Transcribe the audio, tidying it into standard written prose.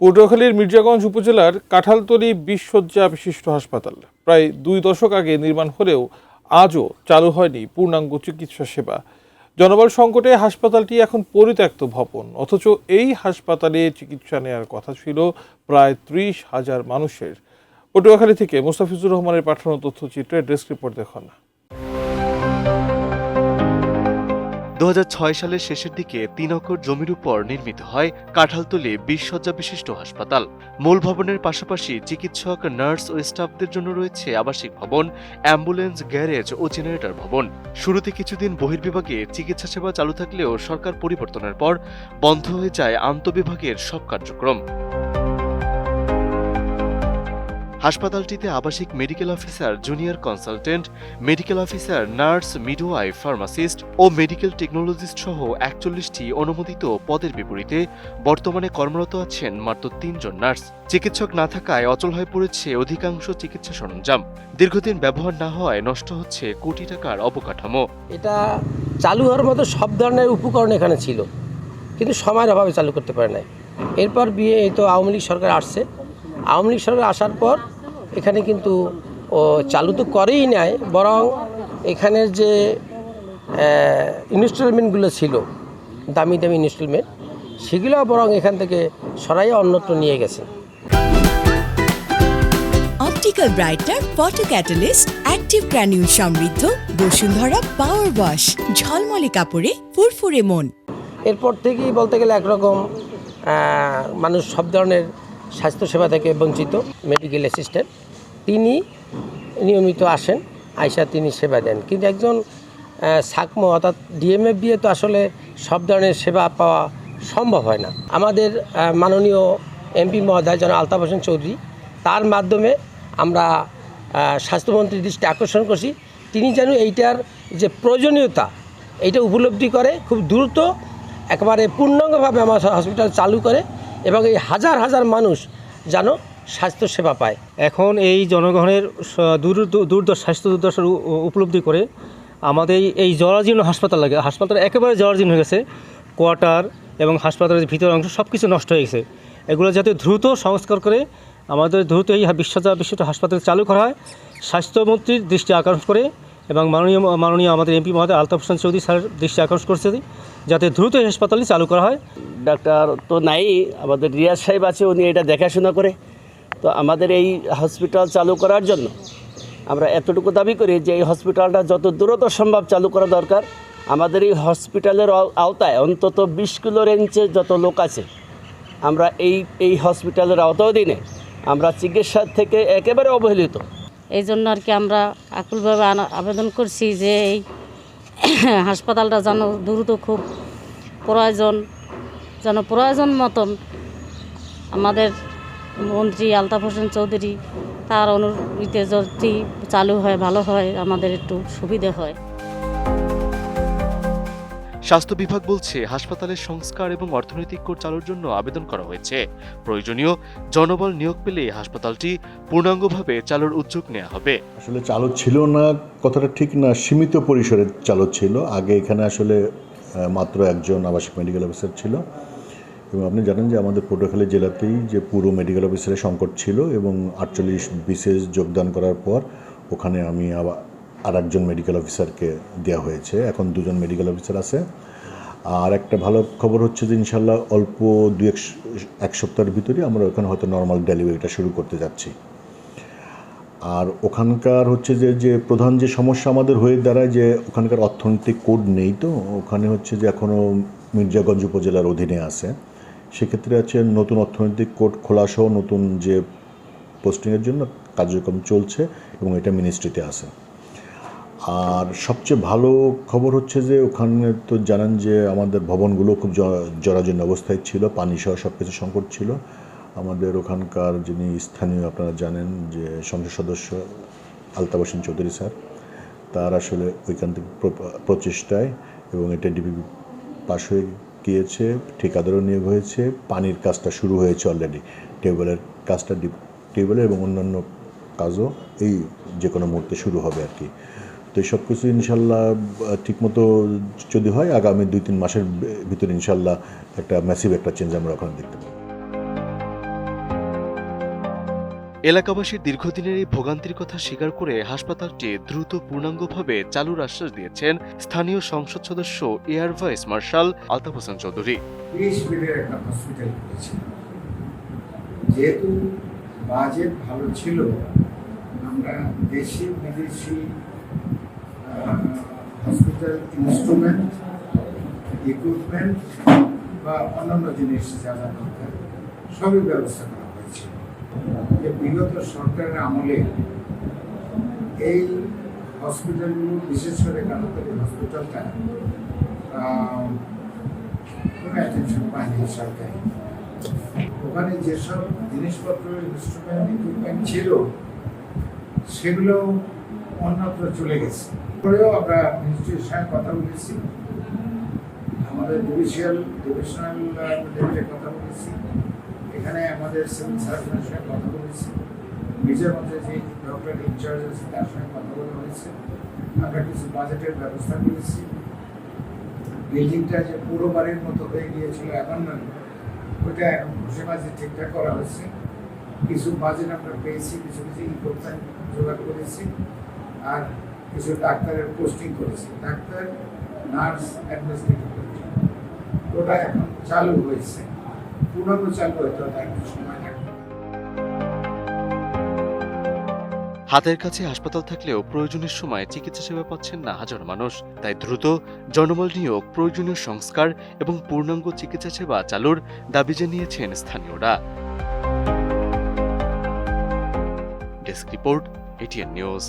পটুয়াখালীর মির্জাগঞ্জ উপজেলার কাঁঠালতলী ২০ শয্যা বিশিষ্ট হাসপাতাল প্রায় ২ দশক আগে নির্মাণ হলেও আজও চালু হয়নি পূর্ণাঙ্গ চিকিৎসা সেবা। জনবল সংকটে হাসপাতালটি এখন পরিত্যক্ত ভবন, অথচ এই হাসপাতালে চিকিৎসা নেওয়ার কথা ছিল প্রায় ৩০,০০০ মানুষের। পটুয়াখালী থেকে মোস্তাফিজুর রহমানের পাঠানো তথ্যচিত্রে ডেস্ক রিপোর্ট দেখান। ২০০৬ সালের শেষের দিকে ৩ একর জমির উপর নির্মিত হয় কাঁঠালতলী ২০ শয্যা বিশিষ্ট হাসপাতাল। মূল ভবনের পাশাপাশি চিকিৎসক, নার্স ও স্টাফদের জন্য রয়েছে আবাসিক ভবন, অ্যাম্বুলেন্স, গ্যারেজ ও জেনারেটর ভবন। শুরুতে কিছুদিন বহির্বিভাগে চিকিৎসা সেবা চালু থাকলেও সরকার পরিবর্তনের পর বন্ধ হয়ে যায় আন্তঃবিভাগের সব কার্যক্রম। হাসপাতালটিতে আবাসিক medical officer, junior consultant, medical officer, nurse, midwife, pharmacist ও মেডিকেল টেকনোলজিস্ট সহ ৪১টি অনুমোদিত পদের বিপরীতে বর্তমানে কর্মরত আছেন মাত্র ৩ জন নার্স। চিকিৎসক না থাকায় অচল হয়ে পড়েছে অধিকাংশ চিকিৎসা সরঞ্জাম। দীর্ঘদিন ব্যবহার না হওয়ায় নষ্ট হচ্ছে কোটি টাকার অবকাঠামো। এটা চালু হওয়ার মতো সব ধরনের উপকরণ এখানে ছিল, কিন্তু সময়ের অভাবে চালু করতে পারে নাই। এরপর এই তো আওয়ামী লীগ সরকার আসছে। আওয়ামী লীগ সরকার আসার পর এখানে কিন্তু চালু তো করেই নাই, বরং এখানের যে ইনস্টলমেন্টগুলো ছিল, দামি দামি ইনস্টলমেন্ট, সেগুলো বরং এখান থেকে সরাই অন্যত্র নিয়ে গেছে। Optical brighter, photo catalyst, active granule সমৃদ্ধ বসুন্ধরা পাওয়ার ওয়াশ, ঝলমলে কাপড়ে ফুরফুরে মন। এরপর থেকেই বলতে গেলে একরকম মানুষ সব ধরনের স্বাস্থ্যসেবা থেকে বঞ্চিত। মেডিকেল অ্যাসিস্ট্যান্ট তিনি নিয়মিত আসেন, আইসা তিনি সেবা দেন, কিন্তু একজন সাকমো অর্থাৎ ডিএমএফ দিয়ে তো আসলে সব ধরনের সেবা পাওয়া সম্ভব হয় না। আমাদের মাননীয় এমপি মহোদয় জনাব আলতাফ হোসেন চৌধুরী, তার মাধ্যমে আমরা স্বাস্থ্যমন্ত্রীর দৃষ্টি আকর্ষণ করছি, তিনি যেন এইটার যে প্রয়োজনীয়তা এইটা উপলব্ধি করে খুব দ্রুত একেবারে পূর্ণাঙ্গভাবে আমার হসপিটাল চালু করে এবং এই হাজার হাজার মানুষ যেন স্বাস্থ্যসেবা পায়। এখন এই জনগণের স্বাস্থ্য দুর্দশার উপলব্ধি করে আমাদের এই জরাজীর্ণ হাসপাতাল লাগে, হাসপাতাল একেবারে জরাজীর্ণ হয়ে গেছে। কোয়ার্টার এবং হাসপাতালের ভিতরের অংশ সব কিছু নষ্ট হয়ে গেছে। এগুলো যাতে দ্রুত সংস্কার করে আমাদের দ্রুত এই বিশ্ববিদ্যালয় হাসপাতাল চালু করা হয়, স্বাস্থ্যমন্ত্রীর দৃষ্টি আকর্ষণ করে এবং মাননীয় আমাদের এমপি মহোদয় আলতাফ হোসেন চৌধুরী স্যারের দৃষ্টি আকর্ষণ করছে যাতে দ্রুত এই হাসপাতালটি চালু করা হয়। ডাক্তার তো নাই, আমাদের রিয়াজ সাহেব আছে, উনি এটা দেখাশোনা করে। তো আমাদের এই হসপিটাল চালু করার জন্য আমরা এতটুকু দাবি করি যে এই হসপিটালটা যত দ্রুত সম্ভব চালু করা দরকার। আমাদের এই হসপিটালের আওতায় অন্তত ২০ কিলো রেঞ্জে যত লোক আছে, আমরা এই হসপিটালের আওতাধীনে আমরা চিকিৎসার থেকে একেবারে অবহেলিত। এই জন্য আর কি আমরা আকুলভাবে আবেদন করছি যে এই হাসপাতালটা যেন দ্রুত খুব প্রয়োজন মতন আমাদের মন্ত্রী আলতাফ হোসেন চৌধুরী তার অনুরোধে যদি চালু হয় ভালো হয়, আমাদের একটু সুবিধে হয়। স্বাস্থ্য বিভাগ বলছে হাসপাতালের সংস্কার এবং অর্থনৈতিক কোড চালুর জন্য আবেদন করা হয়েছে। প্রয়োজনীয় জনবল নিয়োগ পেলে হাসপাতালটি পূর্ণাঙ্গভাবে চালুর উদ্যোগ নেওয়া হবে। আসলে চালু ছিল না কথাটা ঠিক না, সীমিত পরিসরে চালু ছিল। আগে এখানে আসলে মাত্র একজন আবাসিক মেডিকেল অফিসার ছিল এবং আপনি জানেন যে আমাদের পটুয়াখালী জেলাতেই যে পুরো মেডিকেল অফিসারের সংকট ছিল এবং 48 বিসিএস যোগদান করার পর ওখানে আমি আর একজন মেডিকেল অফিসারকে দেওয়া হয়েছে। এখন 2 জন মেডিকেল অফিসার আছে। আর একটা ভালো খবর হচ্ছে যে ইনশাল্লাহ অল্প এক সপ্তাহের ভিতরে আমরা ওখানে হয়তো নর্মাল ডেলিভারিটা শুরু করতে যাচ্ছি। আর ওখানকার হচ্ছে যে প্রধান যে সমস্যা আমাদের হয়ে দাঁড়ায় যে ওখানকার অর্থনৈতিক কোড নেই। তো ওখানে হচ্ছে যে এখনও মির্জাগঞ্জ উপজেলার অধীনে আছে, সেক্ষেত্রে আছে নতুন অর্থনৈতিক কোড খোলাসহ নতুন যে পোস্টিংয়ের জন্য কার্যক্রম চলছে এবং এটা মিনিস্ট্রিতে আছে। আর সবচেয়ে ভালো খবর হচ্ছে যে ওখানে তো জানেন যে আমাদের ভবনগুলো খুব জরাজীর্ণ অবস্থায় ছিল, পানি সহ সব কিছু সংকট ছিল। আমাদের ওখানকার যিনি স্থানীয় আপনারা জানেন যে সংসদ সদস্য আলতাফ হোসেন চৌধুরী স্যার, তার আসলে ওইখান থেকে প্রচেষ্টায় এবং এটা ডিপিপি পাশ হয়ে গিয়েছে, ঠিকাদারও নিয়োগ হয়েছে, পানির কাজটা শুরু হয়েছে অলরেডি, টেবিলের কাজটা টেবিলের এবং অন্যান্য কাজও এই যে কোনো মুহূর্তে শুরু হবে আর কি। তো এই সব কিছু ইনশাল্লাহ ঠিকমতো যদি হয় আগামী 2-3 মাসের ভিতরে ইনশাল্লাহ একটা ম্যাসিভ একটা চেঞ্জ আমরা ওখানে দেখতে পাবো। এলাকাবাসীর দীর্ঘদিনের এই ভোগান্তির কথা স্বীকার করে হাসপাতালটি দ্রুত পূর্ণাঙ্গভাবে চালুর আশ্বাস দিয়েছেন স্থানীয় সংসদ সদস্য air vice marshal Altaf Hossain Chowdhury. 20 বেডের একটা হসপিটাল করেছিল, যেহেতু বাজেট ভালো ছিল আমরা দেশি বিদেশি হসপিটাল ইনস্ট্রুমেন্ট, ইকুইপমেন্ট বা অন্যান্য জিনিস যা যা দরকার সবই ব্যবস্থা করা হয়েছিল। যে বিগত সরকারের আমলে এই হসপিটালগুলো, বিশেষ করে কাটাতলী হসপিটালটা কোনো অ্যাটেনশন পায়নি সরকারি। ওখানে যেসব জিনিসপত্র, ইনস্ট্রুমেন্ট, ইকুইপমেন্ট ছিল সেগুলো অন্যত্র চলে গেছে। পরেও আমরা মিনিস্ট্রির সঙ্গে কথা বলেছি, আমাদের ডিভিশনাল লেভেলে কথা বলেছি, এখানে আমাদের সিভিল সার্জনের সঙ্গে কথা বলেছি, নিজের মধ্যে যে ডক্টর ইনচার্জ আছে তার সঙ্গে কথা বলা হয়েছে। আমরা কিছু বাজেটের ব্যবস্থা করেছি। বিল্ডিংটা যে পুরো বাড়ির মতো হয়ে গিয়েছিল এখন নয়, ওইটা এখন ঘুষে বাজে ঠিকঠাক করা হয়েছে। কিছু বাজেট আমরা পেয়েছি, কিছু কিছু ইকুইপমেন্ট জোগাড় করেছি, আর কিছু ডাক্তারের পোস্টিং করেছি, ডাক্তার, নার্স, অ্যাডমিনিস্ট্রেটিভ। ওটা এখন চালু হয়েছে, পুনরায় চালু হতে হবে, একটু সময় লাগবে। হাতের কাছে হাসপাতাল থাকলেও প্রয়োজনের সময় চিকিৎসা সেবা পাচ্ছেন না হাজারো মানুষ। তাই দ্রুত জনবল নিয়োগ, প্রয়োজনীয় সংস্কার এবং পূর্ণাঙ্গ চিকিৎসা সেবা চালুর দাবি জানিয়েছেন স্থানীয়রা। Desk report, ATN news.